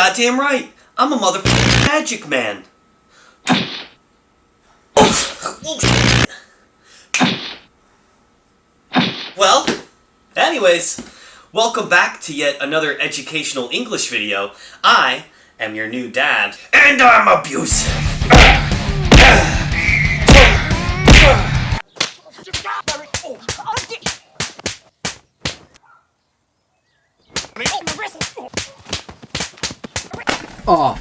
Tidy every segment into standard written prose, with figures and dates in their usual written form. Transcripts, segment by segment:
goddamn right. I'm a motherfucking magic man. Well, anyways, welcome back to yet another educational English video. I am your new dad, and I'm abusive. Oh,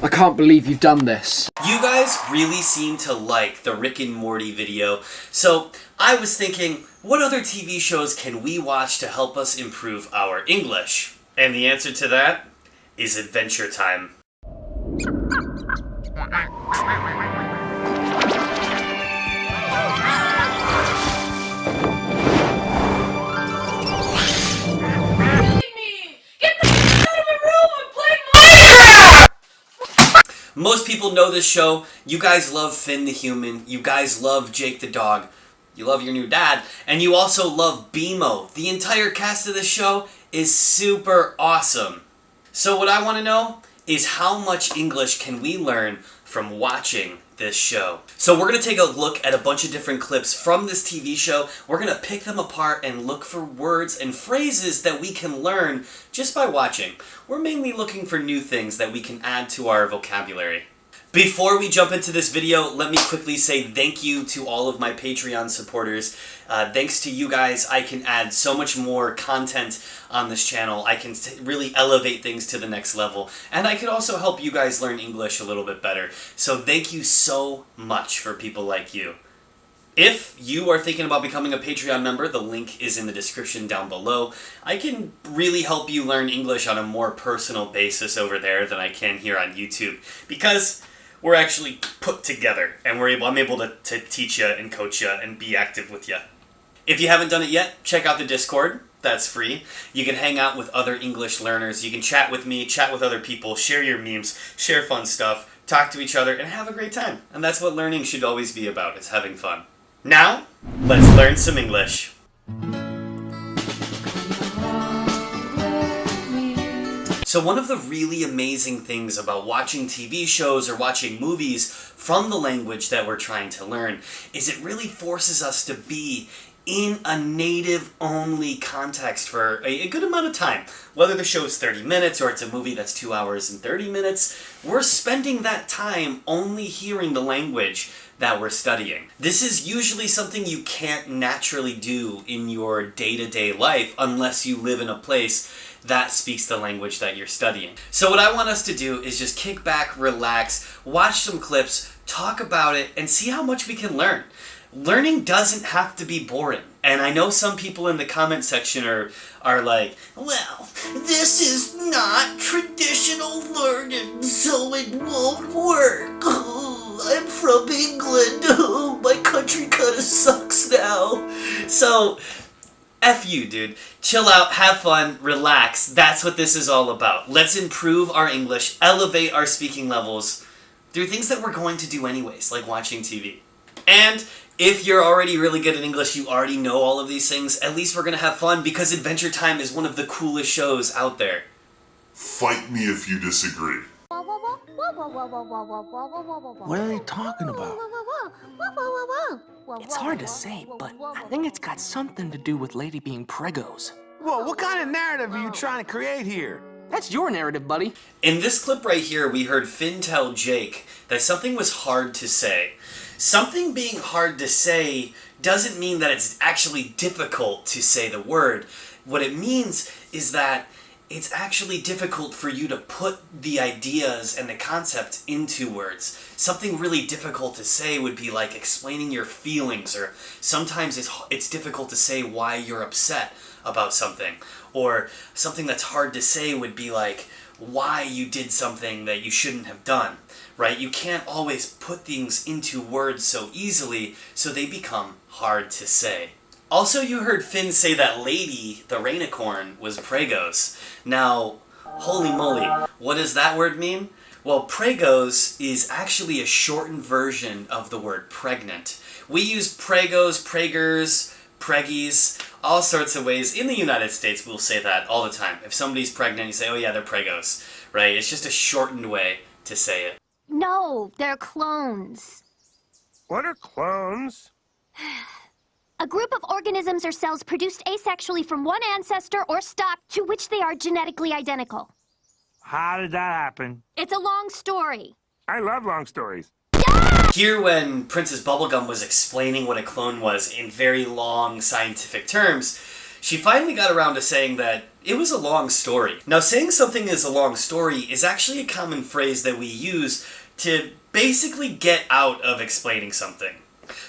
I can't believe you've done this. You guys really seem to like the Rick and Morty video, so I was thinking, what other TV shows can we watch to help us improve our English? And the answer to that is Adventure Time. Most people know this show. You guys love Finn the human. You guys love Jake the dog. You love your new dad. And you also love BMO. The entire cast of this show is super awesome. So what I want to know is how much English can we learn from watching this show? So we're going to take a look at a bunch of different clips from this TV show. We're going to pick them apart and look for words and phrases that we can learn just by watching. We're mainly looking for new things that we can add to our vocabulary. Before we jump into this video, let me quickly say thank you to all of my Patreon supporters. Thanks to you guys, I can add so much more content on this channel. I can really elevate things to the next level. And I can also help you guys learn English a little bit better. So thank you so much for people like you. If you are thinking about becoming a Patreon member, the link is in the description down below. I can really help you learn English on a more personal basis over there than I can here on YouTube, because we're actually put together, and I'm able to teach you and coach you and be active with you. If you haven't done it yet, check out the Discord. That's free. You can hang out with other English learners. You can chat with me, chat with other people, share your memes, share fun stuff, talk to each other, and have a great time. And that's what learning should always be about, is having fun. Now, let's learn some English. So one of the really amazing things about watching TV shows or watching movies from the language that we're trying to learn is it really forces us to be in a native-only context for a good amount of time. Whether the show is 30 minutes or it's a movie that's 2 hours and 30 minutes, we're spending that time only hearing the language that we're studying. This is usually something you can't naturally do in your day-to-day life unless you live in a place that speaks the language that you're studying. So what I want us to do is just kick back, relax, watch some clips, talk about it, and see how much we can learn. Learning doesn't have to be boring. And I know some people in the comment section are like, well, this is not traditional learning, so it won't work. I'm from England. My country kinda sucks now. So, F you, dude. Chill out, have fun, relax. That's what this is all about. Let's improve our English, elevate our speaking levels through things that we're going to do anyways, like watching TV. And if you're already really good at English, you already know all of these things, at least we're going to have fun because Adventure Time is one of the coolest shows out there. Fight me if you disagree. What are they talking about? It's hard to say, but I think it's got something to do with Lady being pregos. Whoa, what kind of narrative are you trying to create here? That's your narrative, buddy. In this clip right here, we heard Finn tell Jake that something was hard to say. Something being hard to say doesn't mean that it's actually difficult to say the word. What it means is that it's actually difficult for you to put the ideas and the concept into words. Something really difficult to say would be like explaining your feelings, or sometimes it's difficult to say why you're upset about something. Or something that's hard to say would be like why you did something that you shouldn't have done, right? You can't always put things into words so easily, so they become hard to say. Also, you heard Finn say that Lady, the rainicorn, was pregos. Now, holy moly, what does that word mean? Well, pregos is actually a shortened version of the word pregnant. We use pregos, pregers, preggies, all sorts of ways. In the United States, we'll say that all the time. If somebody's pregnant, you say, oh yeah, they're pregos, right? It's just a shortened way to say it. No, they're clones. What are clones? A group of organisms or cells produced asexually from one ancestor or stock to which they are genetically identical. How did that happen? It's a long story. I love long stories. Here, when Princess Bubblegum was explaining what a clone was in very long scientific terms, she finally got around to saying that it was a long story. Now, saying something is a long story is actually a common phrase that we use to basically get out of explaining something.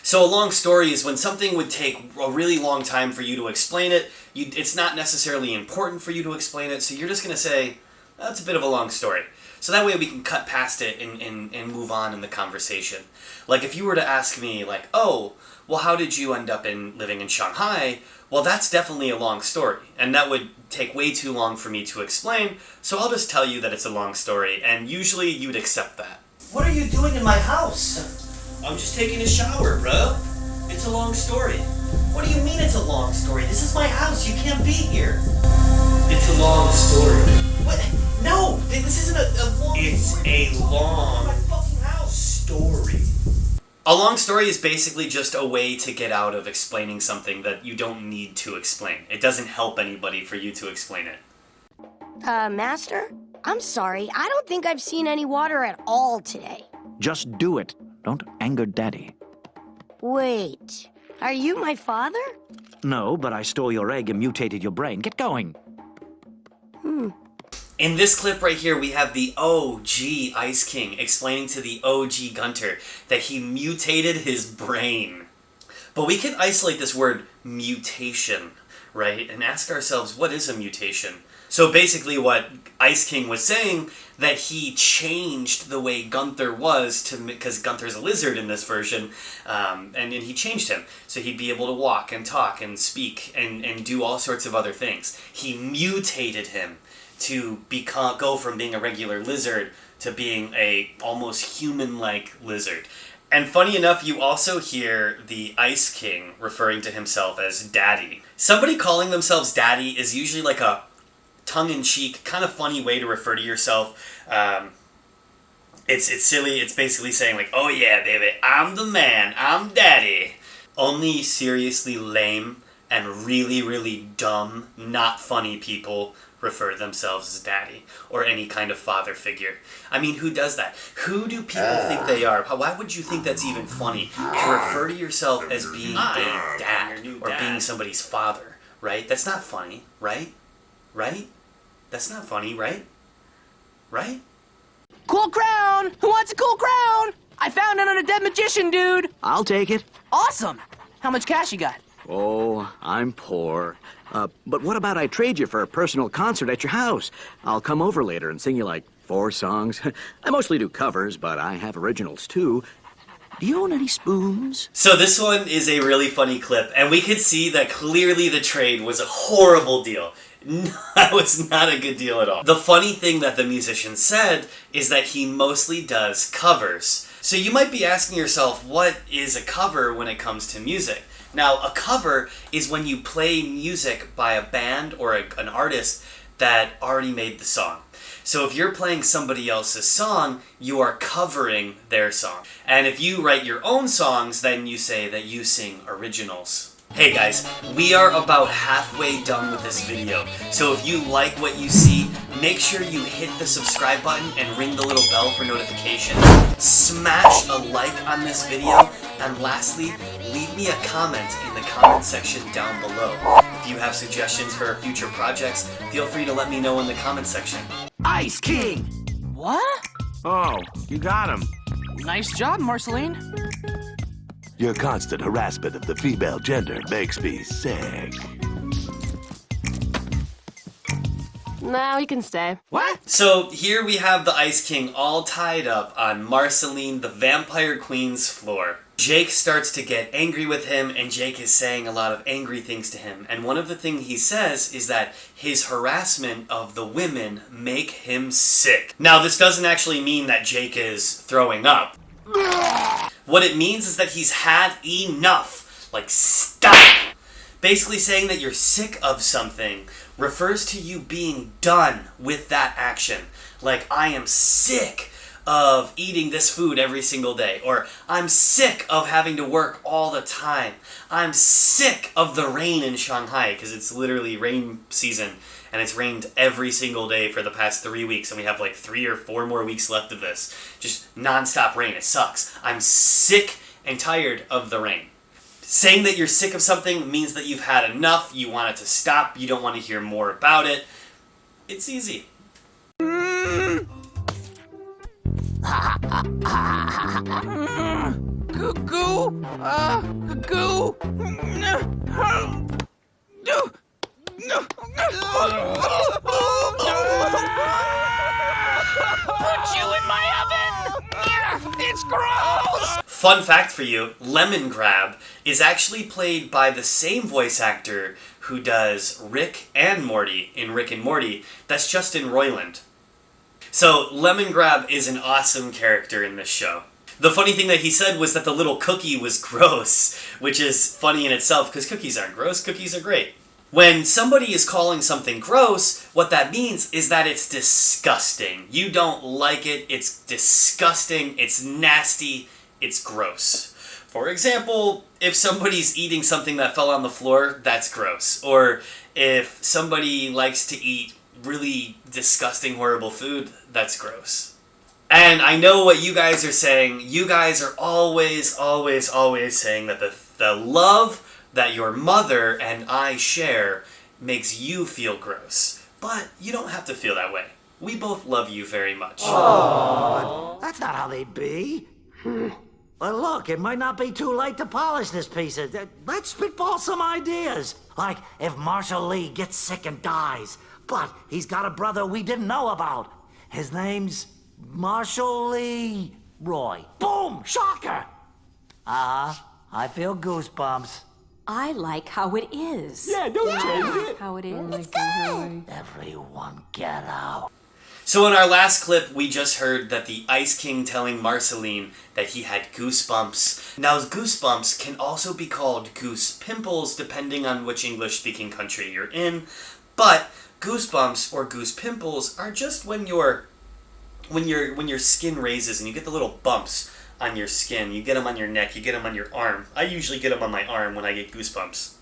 So a long story is when something would take a really long time for you to explain it. It's not necessarily important for you to explain it, so you're just going to say, that's a bit of a long story. So that way we can cut past it and move on in the conversation. Like if you were to ask me, like, oh, well, how did you end up living in Shanghai? Well, that's definitely a long story, and that would take way too long for me to explain, so I'll just tell you that it's a long story, and usually you'd accept that. What are you doing in my house? I'm just taking a shower, bro. It's a long story. What do you mean it's a long story? This is my house. You can't be here. It's a long story. What? No, this isn't a long story. It's a long story. A long story is basically just a way to get out of explaining something that you don't need to explain. It doesn't help anybody for you to explain it. Master? I'm sorry, I don't think I've seen any water at all today. Just do it. Don't anger Daddy. Wait, are you my father? No, but I stole your egg and mutated your brain. Get going. In this clip right here, we have the OG Ice King explaining to the OG Gunter that he mutated his brain. But we can isolate this word mutation, right? And ask ourselves, what is a mutation? So basically what Ice King was saying, that he changed the way Gunther was, because Gunther's a lizard in this version, and he changed him. So he'd be able to walk and talk and speak and do all sorts of other things. He mutated him to go from being a regular lizard to being a almost human-like lizard. And funny enough, you also hear the Ice King referring to himself as Daddy. Somebody calling themselves Daddy is usually like a tongue-in-cheek, kind of funny way to refer to yourself. It's silly. It's basically saying like, oh yeah, baby, I'm the man, I'm Daddy. Only seriously lame and really, really dumb, not funny people refer to themselves as Daddy or any kind of father figure. I mean, who does that? Who do people think they are? Why would you think that's even funny to refer to yourself as being a dad or being somebody's father, right? That's not funny, right? Right? That's not funny, right? Right? Cool crown! Who wants a cool crown? I found it on a dead magician, dude! I'll take it. Awesome! How much cash you got? Oh, I'm poor. But what about I trade you for a personal concert at your house? I'll come over later and sing you like 4 songs. I mostly do covers, but I have originals too. Do you own any spoons? So this one is a really funny clip, and we could see that clearly the trade was a horrible deal. That was not a good deal at all. The funny thing that the musician said is that he mostly does covers. So you might be asking yourself, what is a cover when it comes to music? Now, a cover is when you play music by a band or an artist that already made the song. So if you're playing somebody else's song, you are covering their song. And if you write your own songs, then you say that you sing originals. Hey guys, we are about halfway done with this video. So if you like what you see, make sure you hit the subscribe button and ring the little bell for notifications. Smash a like on this video. And lastly, leave me a comment in the comment section down below. If you have suggestions for future projects, feel free to let me know in the comment section. Ice King! What? Oh, you got him. Nice job, Marceline. Your constant harassment of the female gender makes me sick. Now you can stay. What? So here we have the Ice King all tied up on Marceline, the Vampire Queen's floor. Jake starts to get angry with him, and Jake is saying a lot of angry things to him. And one of the things he says is that his harassment of the women make him sick. Now, this doesn't actually mean that Jake is throwing up. What it means is that he's had enough. Like, stop! Basically saying that you're sick of something refers to you being done with that action. Like, I am sick of eating this food every single day. Or, I'm sick of having to work all the time. I'm sick of the rain in Shanghai, because it's literally rain season, and it's rained every single day for the past 3 weeks, and we have like 3 or 4 more weeks left of this. Just non-stop rain. It sucks. I'm sick and tired of the rain. Saying that you're sick of something means that you've had enough, you want it to stop, you don't want to hear more about it. It's easy. Put you in my oven! It's gross! Fun fact for you, Lemon Crab is actually played by the same voice actor who does Rick and Morty in Rick and Morty. That's Justin Roiland. So Lemon Crab is an awesome character in this show. The funny thing that he said was that the little cookie was gross, which is funny in itself because cookies aren't gross, cookies are great. When somebody is calling something gross, what that means is that it's disgusting. You don't like it, it's disgusting, it's nasty, it's gross. For example, if somebody's eating something that fell on the floor, that's gross. Or if somebody likes to eat really disgusting, horrible food, that's gross. And I know what you guys are saying. You guys are always saying that the love that your mother and I share makes you feel gross. But you don't have to feel that way. We both love you very much. But that's not how they be. Well, look, it might not be too late to polish this piece of... Let's spitball some ideas. Like, if Marshall Lee gets sick and dies, but he's got a brother we didn't know about. His name's Marshall Lee Roy. Boom! Shocker! I feel goosebumps. I like how it is. Yeah, don't change it. How it is. Let's go. Everyone get out. So in our last clip, we just heard that the Ice King telling Marceline that he had goosebumps. Now, goosebumps can also be called goose pimples, depending on which English-speaking country you're in. But goosebumps or goose pimples are just when your skin raises and you get the little bumps on your skin. You get them on your neck, you get them on your arm. I usually get them on my arm when I get goosebumps.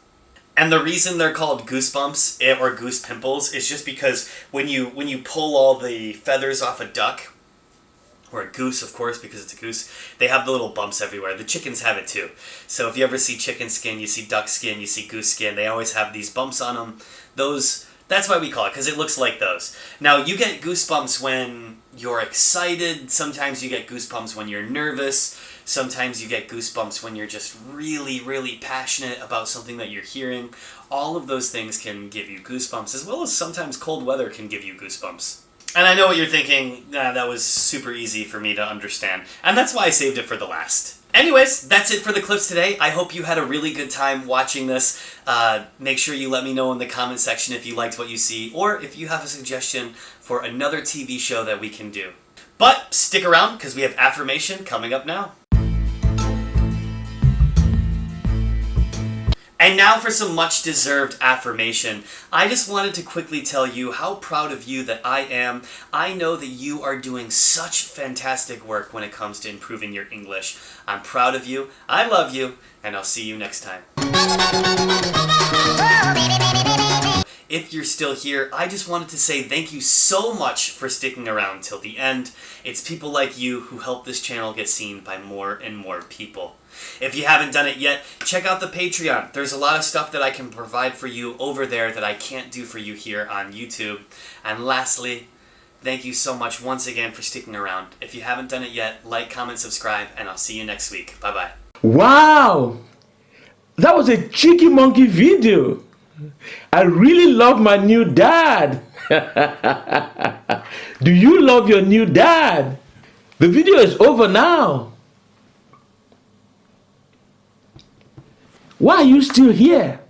And the reason they're called goosebumps or goose pimples is just because when you pull all the feathers off a duck, or a goose, of course, because it's a goose, they have the little bumps everywhere. The chickens have it too. So if you ever see chicken skin, you see duck skin, you see goose skin, they always have these bumps on them. That's why we call it, because it looks like those. Now, you get goosebumps when you're excited. Sometimes you get goosebumps when you're nervous. Sometimes you get goosebumps when you're just really, really passionate about something that you're hearing. All of those things can give you goosebumps, as well as sometimes cold weather can give you goosebumps. And I know what you're thinking, that was super easy for me to understand. And that's why I saved it for the last. Anyways, that's it for the clips today. I hope you had a really good time watching this. Make sure you let me know in the comment section if you liked what you see, or if you have a suggestion for another TV show that we can do. But stick around, because we have Affirmation coming up now. And now for some much-deserved affirmation. I just wanted to quickly tell you how proud of you that I am. I know that you are doing such fantastic work when it comes to improving your English. I'm proud of you, I love you, and I'll see you next time. If you're still here, I just wanted to say thank you so much for sticking around till the end. It's people like you who help this channel get seen by more and more people. If you haven't done it yet, check out the Patreon. There's a lot of stuff that I can provide for you over there that I can't do for you here on YouTube. And lastly, thank you so much once again for sticking around. If you haven't done it yet, like, comment, subscribe, and I'll see you next week. Bye-bye. Wow! That was a cheeky monkey video. I really love my new dad. Do you love your new dad? The video is over now. Why are you still here?